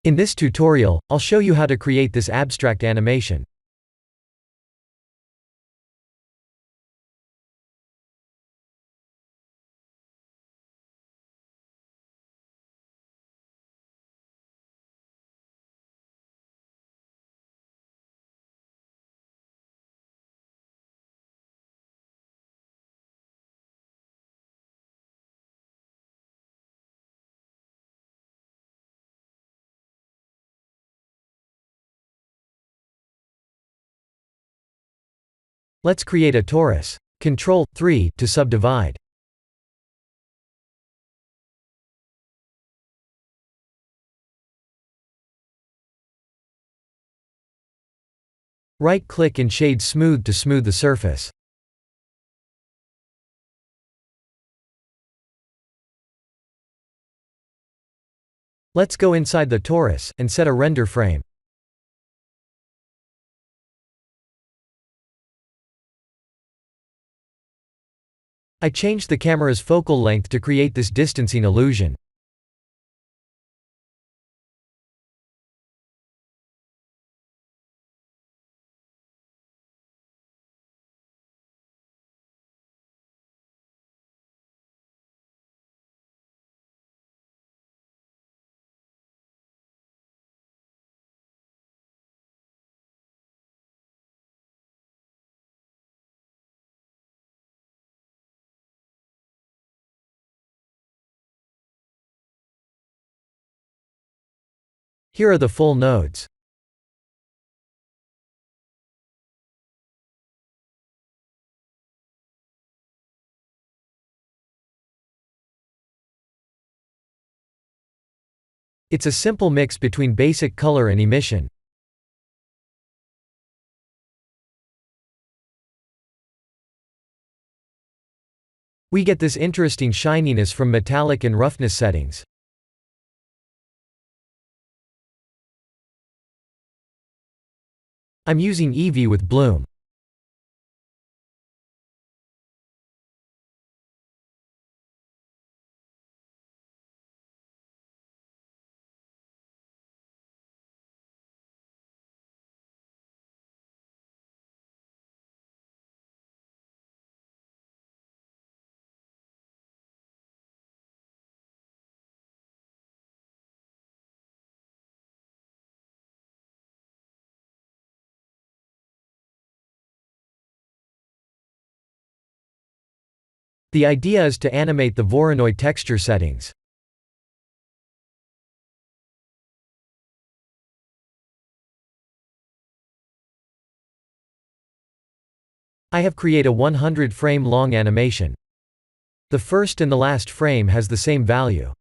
In this tutorial, I'll show you how to create this abstract animation. Let's create a torus. Ctrl 3 to subdivide. Right-click and shade smooth to smooth the surface. Let's go inside the torus, and set a render frame. I changed the camera's focal length to create this distancing illusion. Here are the full nodes. It's a simple mix between basic color and emission. We get this interesting shininess from metallic and roughness settings. I'm using Eevee with Bloom. The idea is to animate the Voronoi texture settings. I have created a 100 frame long animation. The first and the last frame has the same value.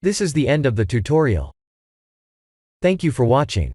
This is the end of the tutorial. Thank you for watching.